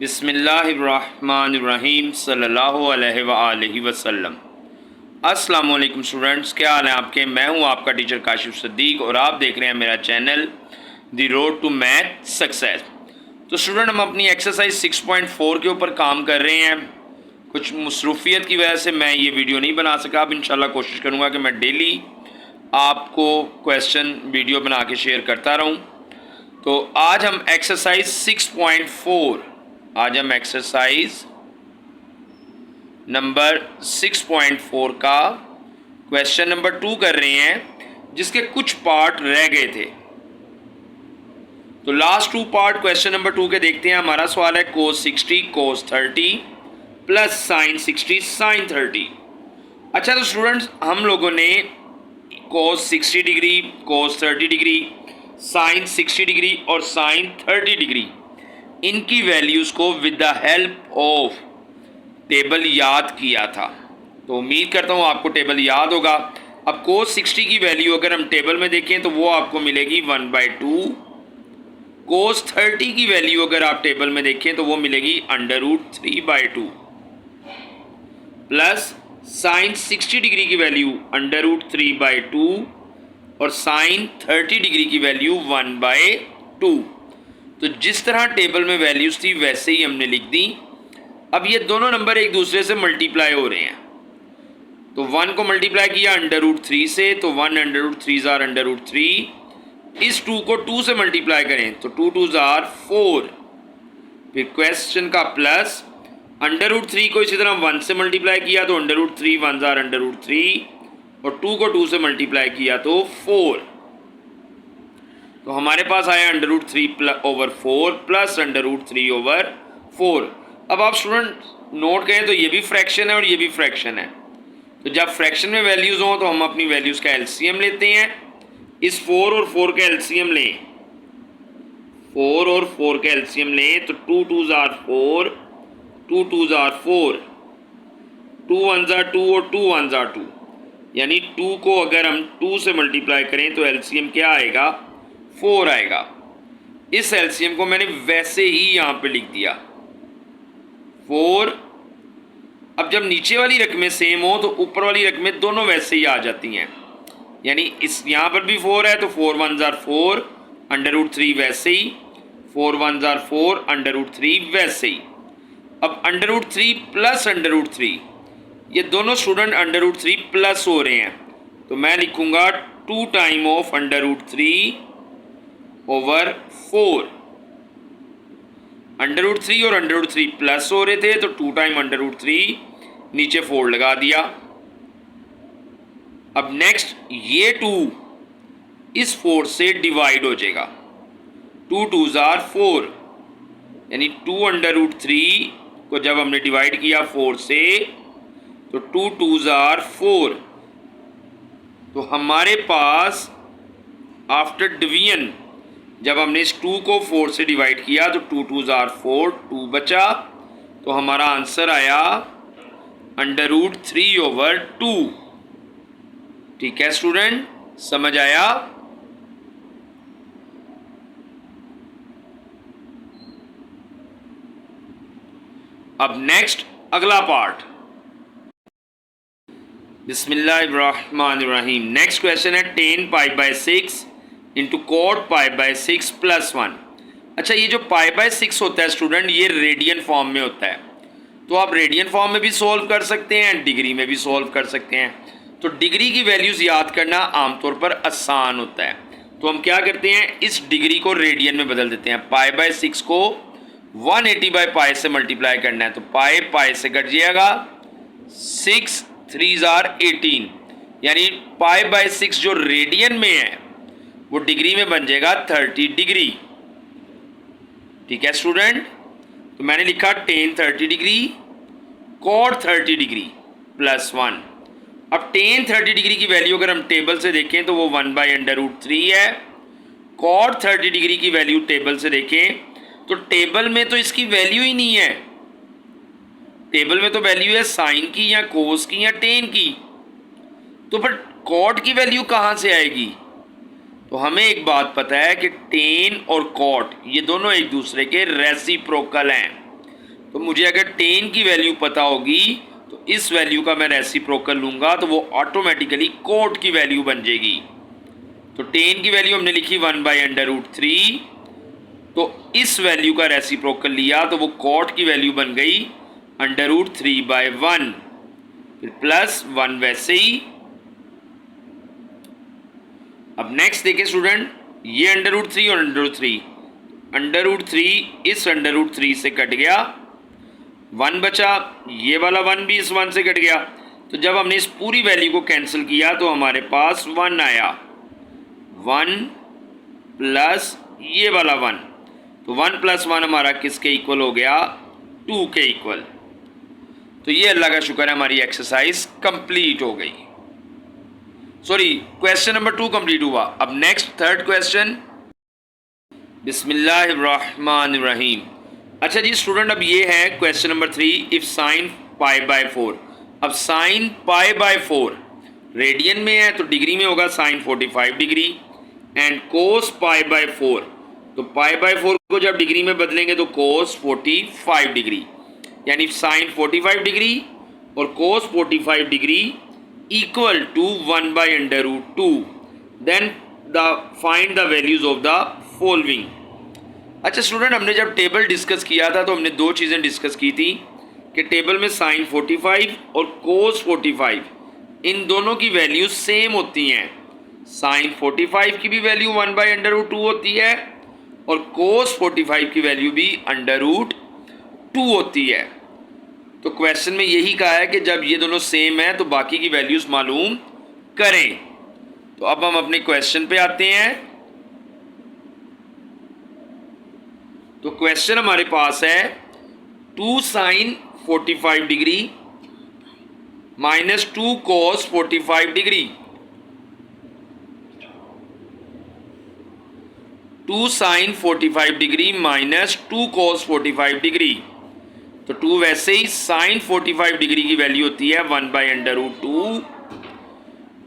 बिस्मिल्लाहिर्रहमानिर्रहीम सल्लल्लाहु अलैहि वसल्लम। अस्सलाम वालेकुम स्टूडेंट्स, क्या हाल है आपके। मैं हूं आपका टीचर काशिफ सिद्दीक और आप देख रहे हैं मेरा channel the road to math success. तो स्टूडेंट, हम अपनी एक्सरसाइज 6.4 के ऊपर काम कर रहे हैं। कुछ मसरूफियत की वजह से मैं ये वीडियो नहीं बना सका। अब इंशाल्लाह कोशिश करूँगा कि मैं डेली आपको क्वेश्चन वीडियो बना के शेयर करता रहूँ। तो आज हम एक्सरसाइज 6.4 नंबर 6.4 का क्वेश्चन नंबर 2 कर रहे हैं, जिसके कुछ पार्ट रह गए थे। तो लास्ट 2 पार्ट क्वेश्चन नंबर 2 के देखते हैं। हमारा सवाल है cos 60 cos 30 plus sin 60 sin 30। अच्छा, तो स्टूडेंट्स, हम लोगों ने cos 60 degree, cos 30 degree, sin 60 degree और sin 30 डिग्री इनकी वैल्यूज़ को with the help of table याद किया था। तो उम्मीद करता हूँ आपको टेबल याद होगा। अब cos 60 की वैल्यू अगर हम टेबल में देखें तो वो आपको मिलेगी 1/2। cos 30 की वैल्यू अगर आप टेबल में देखें तो वो मिलेगी √3/2 प्लस sin 60 डिग्री की वैल्यू √3/2 और sin 30 डिग्री की वैल्यू 1/2। तो जिस तरह टेबल में वैल्यूज़ थी वैसे ही हमने लिख दी। अब ये दोनों नंबर एक दूसरे से मल्टीप्लाई हो रहे हैं। तो 1 को मल्टीप्लाई किया √3 से, तो 1 √3 ज़ार √3। इस 2 को 2 से मल्टीप्लाई करें तो 2 2 ज़ार 4। फिर क्वेश्चन का प्लस √3 को इसी तरह 1 से मल्टीप्लाई किया तो √3 1 ज़ार √3 और 2 को 2 से मल्टीप्लाई किया तो 4। तो हमारे पास आया √3/4 प्लस √3/4। अब आप स्टूडेंट नोट करें तो ये भी फ्रैक्शन है और ये भी फ्रैक्शन है। तो जब फ्रैक्शन में वैल्यूज़ हों तो हम अपनी वैल्यूज़ का एलसीएम लेते हैं। इस 4 और 4 का एलसीएम लें, 4 और 4 का एलसीएम लें तो 2 2 ज़ार 4, 2 2 ज़ार 4, 2 1 ज़ार 2 और 2 1 ज़ार 2। यानी 2 को अगर हम 2 से मल्टीप्लाई करें तो एलसीएम क्या आएगा, 4 आएगा। इस एलसीएम को मैंने वैसे ही यहाँ पे लिख दिया 4। अब जब नीचे वाली रकमें सेम हो तो ऊपर वाली रकमें दोनों वैसे ही आ जाती हैं। यानी इस यहाँ पर भी 4 है तो 4 1 ज़ार 4 √3 वैसे ही, 4 1 ज़ार 4 √3 वैसे ही। अब √3 प्लस √3, ये दोनों स्टूडेंट √3 प्लस हो रहे हैं तो मैं लिखूंगा 2 टाइम ऑफ √3/4। √3 और √3 प्लस हो रहे थे तो 2 टाइम √3, नीचे 4 लगा दिया। अब नेक्स्ट ये 2 इस 4 से डिवाइड हो जाएगा, 2 2 ज़ार 4। यानी 2 √3 को जब हमने डिवाइड किया 4 से तो 2 2 ज़ार 4। तो हमारे पास आफ्टर डिवीजन जब हमने इस 2 को 4 से डिवाइड किया तो 2 2 ज़ार 4, 2 बचा। तो हमारा आंसर आया √3/2। ठीक है स्टूडेंट, समझ आया। अब नेक्स्ट अगला पार्ट, बिस्मिल्लाहिर्रहमानिर्रहीम। नेक्स्ट क्वेश्चन है tan π/6 इंटू cot π/6 प्लस 1। अच्छा, ये जो π/6 होता है स्टूडेंट, ये रेडियन फॉर्म में होता है। तो आप रेडियन फॉर्म में भी सॉल्व कर सकते हैं, डिग्री में भी सॉल्व कर सकते हैं। तो डिग्री की वैल्यूज़ याद करना आमतौर पर आसान होता है। तो हम क्या करते हैं, इस डिग्री को रेडियन में बदल देते हैं। π/6 को 180/π से मल्टीप्लाई करना है तो π से कट जाएगा, 6 3 ज़ार 18। यानी π/6 जो रेडियन में है वो डिग्री में बन जाएगा 30 डिग्री। ठीक है स्टूडेंट, तो मैंने लिखा tan 30 degree cot 30 degree plus 1। अब tan 30 डिग्री की वैल्यू अगर हम टेबल से देखें तो वो 1/√3 है। cot 30 डिग्री की वैल्यू टेबल से देखें तो टेबल में तो इसकी वैल्यू ही नहीं है। टेबल में तो वैल्यू है साइन की या कोस की या टेन की। तो फिर कॉट की वैल्यू कहाँ से आएगी। तो हमें एक बात पता है कि टेन और कॉट ये दोनों एक दूसरे के रेसिप्रोकल हैं। तो मुझे अगर टेन की वैल्यू पता होगी तो इस वैल्यू का मैं रेसिप्रोकल लूँगा तो वो ऑटोमेटिकली कोट की वैल्यू बन जाएगी। तो टेन की वैल्यू हमने लिखी 1/√3, तो इस वैल्यू का रेसिप्रोकल लिया तो वो कोट की वैल्यू बन गई √3/1, फिर प्लस 1 वैसे ही। अब नेक्स्ट देखिए स्टूडेंट, ये √3 और √3, √3 इस √3 से कट गया, 1 बचा, ये वाला 1 भी इस 1 से कट गया। तो जब हमने इस पूरी वैल्यू को कैंसिल किया तो हमारे पास 1 आया, 1 प्लस ये वाला 1, तो 1 + 1 हमारा किसके इक्वल हो गया, 2 के इक्वल। तो ये अल्लाह का शुक्र है हमारी एक्सरसाइज कंप्लीट हो गई, सॉरी क्वेश्चन नंबर 2 कंप्लीट हुआ। अब नेक्स्ट थर्ड क्वेश्चन, बिस्मिल्लाहिर्रहमानिर्रहीम। अच्छा जी स्टूडेंट, अब ये है क्वेश्चन नंबर 3, इफ sin π/4। अब sin π/4 रेडियन में है तो डिग्री में होगा sin 45 डिग्री, एंड cos π/4, तो π/4 को जब डिग्री में बदलेंगे तो cos 45 डिग्री, यानी sin 45 डिग्री और cos 45 degree equal to 1/√2। Then find the values of the following. अच्छा स्टूडेंट, हमने जब टेबल डिस्कस किया था तो हमने दो चीज़ें डिस्कस की थी कि टेबल में sin 45 और cos 45 इन दोनों की वैल्यू सेम होती हैं। sin 45 की भी वैल्यू 1/√2 होती है और cos 45 की वैल्यू भी √2 होती है। तो क्वेश्चन में यही कहा है कि जब ये दोनों सेम है तो बाकी की वैल्यूज मालूम करें। तो अब हम अपने क्वेश्चन पे आते हैं। तो क्वेश्चन हमारे पास है 2 sin 45 degree minus 2 cos 45 degree, 2 sin 45 degree minus 2 cos 45 degree. तो 2 वैसे ही sin 45 डिग्री की वैल्यू होती है 1/√2,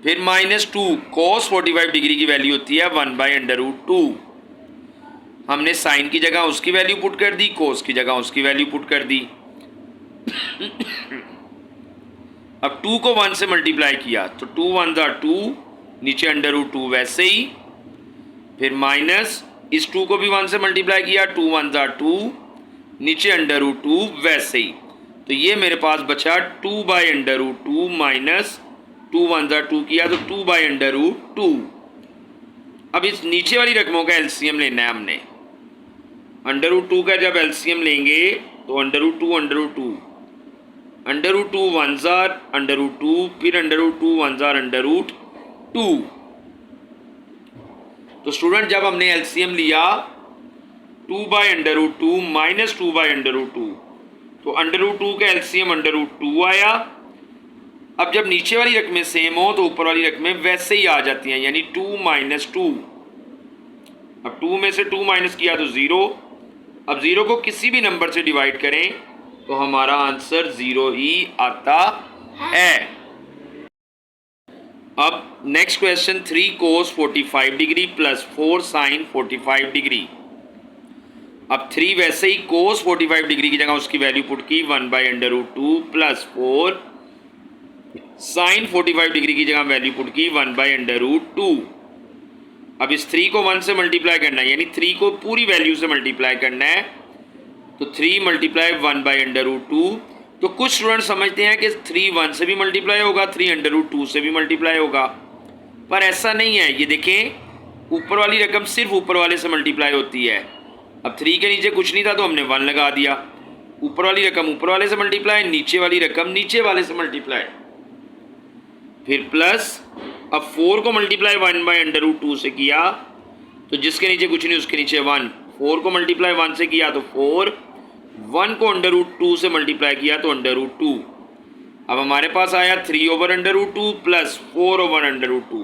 फिर माइनस 2 cos 45 डिग्री की वैल्यू होती है 1/√2। हमने साइन की जगह उसकी वैल्यू पुट कर दी, कोस की जगह उसकी वैल्यू पुट कर दी। अब 2 को 1 से मल्टीप्लाई किया तो 2 1 ज़ा 2, नीचे √2 वैसे ही, फिर माइनस इस 2 को भी 1 से मल्टीप्लाई किया, 2 1 ज़ा 2, नीचे √2 वैसे ही। तो ये मेरे पास बचा 2/√2 माइनस 2 1 ज़ा 2 किया तो 2/√2। अब इस नीचे वाली रकमों का एलसीएम लेना है हमने। √2 का जब एलसीएम लेंगे तो √2 √2 √2 1 ज़ार √2, फिर √2 1 ज़ार √2। तो स्टूडेंट जब हमने एलसीएम लिया 2/√2 माइनस 2/√2, तो √2 का एलसीएम √2 आया। अब जब नीचे वाली रकमें सेम हो तो ऊपर वाली रकमें वैसे ही आ जाती हैं, यानी 2 - 2। अब 2 में से 2 माइनस किया तो 0। अब 0 को किसी भी नंबर से डिवाइड करें तो हमारा आंसर 0 ही आता है। अब next question 3 cos 45 degree plus 4 sin 45 degree. अब 3 वैसे ही cos 45 डिग्री की जगह उसकी वैल्यू पुट की 1/√2 प्लस 4 sin 45 डिग्री की जगह वैल्यू पुट की 1/√2। अब इस 3 को 1 से मल्टीप्लाई करना है, यानी 3 को पूरी वैल्यू से मल्टीप्लाई करना है, तो 3 × 1/√2। तो कुछ स्टूडेंट समझते हैं कि 3 1 से भी मल्टीप्लाई होगा, 3 √2 से भी मल्टीप्लाई होगा, पर ऐसा नहीं है। ये देखें, ऊपर वाली रकम सिर्फ ऊपर वाले से मल्टीप्लाई होती है। अब 3 के नीचे कुछ नहीं था तो हमने 1 लगा दिया। ऊपर वाली रकम ऊपर वाले से मल्टीप्लाई, नीचे वाली रकम नीचे वाले से मल्टीप्लाई, फिर प्लस। अब 4 को मल्टीप्लाई 1/√2 से किया तो जिसके नीचे कुछ नहीं उसके नीचे 1। 4 को मल्टीप्लाई 1 से किया तो 4, 1 को √2 से मल्टीप्लाई किया तो √2। अब हमारे पास आया 3/√2 प्लस 4/√2।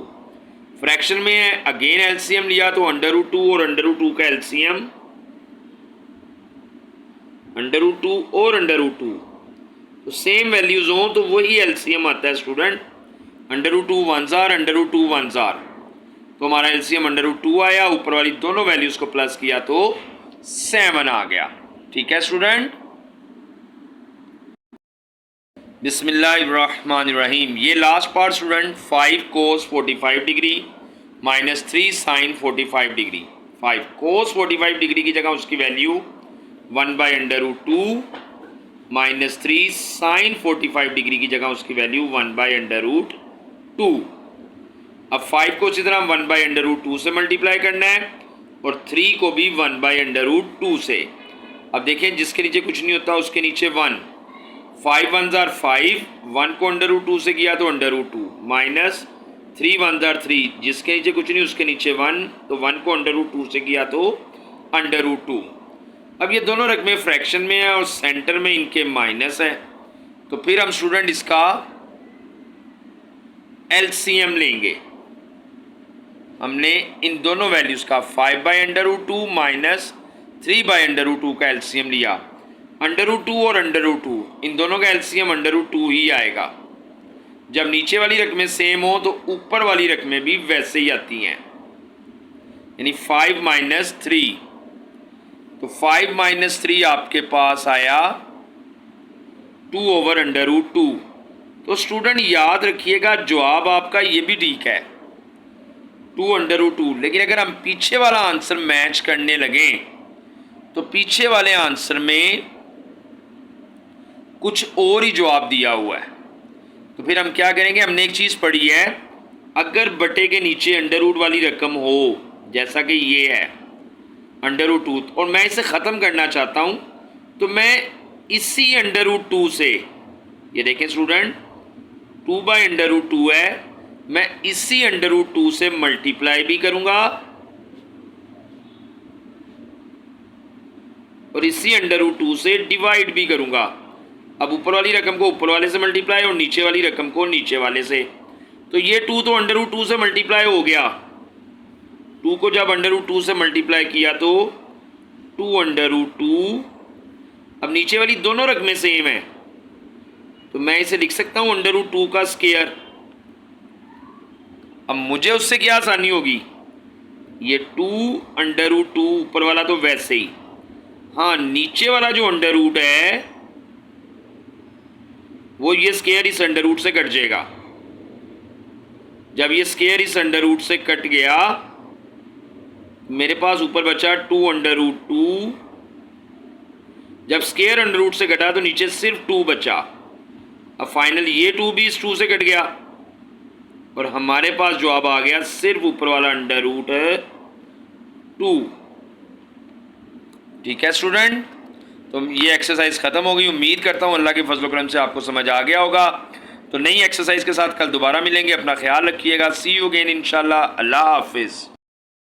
फ्रैक्शन में है, अगेन एलसीएम लिया तो √2 और √2 का एलसीएम, √2 और √2 तो सेम वैल्यूज हो तो वही एलसीएम आता है स्टूडेंट। √2 1 ज़ार √2 1 ज़ार, तो हमारा एलसीएम √2 आया। ऊपर वाली दोनों वैल्यूज को प्लस किया तो 7 आ गया। ठीक है स्टूडेंट। बिस्मिल्लाहिर्रहमानिर्रहीम। ये last part student 5 cos 45 degree minus 3 sin 45 degree. 5 cos 45 degree की जगह उसकी वैल्यू 1/√2 माइनस 3 sin 45 डिग्री की जगह उसकी वैल्यू 1/√2। अब 5 को इसी तरह 1/√2 से मल्टीप्लाई करना है और 3 को भी 1/√2 से। अब देखें जिसके नीचे कुछ नहीं होता उसके नीचे 1, 5 1s are 5, 1 को √2 से किया तो √2 माइनस 3 1s are 3, जिसके नीचे कुछ नहीं उसके नीचे 1, तो 1 को √2 से किया तो √2। अब ये दोनों रकमें फ्रैक्शन में है और सेंटर में इनके माइनस है, तो फिर हम स्टूडेंट इसका एलसीएम लेंगे। हमने इन दोनों वैल्यूज़ का 5/√2 माइनस 3/√2 का एलसीएम लिया। √2 और √2 इन दोनों का एलसीएम √2 ही आएगा। जब नीचे वाली रकमें सेम हो तो ऊपर वाली रकमें भी वैसे ही आती हैं, यानी 5 माइनस 3, तो 5 माइनस 3 आपके पास आया 2/√2। तो स्टूडेंट याद रखिएगा जवाब आपका ये भी ठीक है 2/√2, लेकिन अगर हम पीछे वाला आंसर मैच करने लगें तो पीछे वाले आंसर में कुछ और ही जवाब दिया हुआ है। तो फिर हम क्या करेंगे, हमने एक चीज़ पढ़ी है, अगर बटे के नीचे अंडर वाली रकम हो जैसा कि ये है √2 और मैं इसे ख़त्म करना चाहता हूँ, तो मैं इसी √2 से, ये देखें स्टूडेंट 2/√2 है, मैं इसी √2 से मल्टीप्लाई भी करूँगा और इसी √2 से डिवाइड भी करूँगा। अब ऊपर वाली रकम को ऊपर वाले से मल्टीप्लाई और नीचे वाली रकम को नीचे वाले से, तो ये 2 तो √2 से मल्टीप्लाई हो गया। 2 को जब √2 से मल्टीप्लाई किया तो 2/2। अब नीचे वाली दोनों रकमें सेम है, तो मैं इसे लिख सकता हूँ √2 का स्क्वायर। अब मुझे उससे क्या आसानी होगी, ये 2/2 ऊपर वाला तो वैसे ही, हाँ नीचे वाला जो अंडर है वो ये स्क्वायर इस अंडर से कट जाएगा। जब ये स्क्वायर इस अंडर से कट गया मेरे पास ऊपर बचा 2/2। जब स्क्वायर अंडर से कटा तो नीचे सिर्फ 2 बचा। अब फाइनल ये 2 भी इस 2 से कट गया और हमारे पास जवाब आ गया सिर्फ ऊपर वाला √2। ठीक है स्टूडेंट, तो ये एक्सरसाइज ख़त्म हो गई। उम्मीद करता हूँ अल्लाह के फजल करम से आपको समझ आ गया होगा। तो नई एक्सरसाइज के साथ कल दोबारा मिलेंगे। अपना ख्याल रखिएगा। सी यू अगेन इंशाल्लाह। अल्लाह हाफिज़।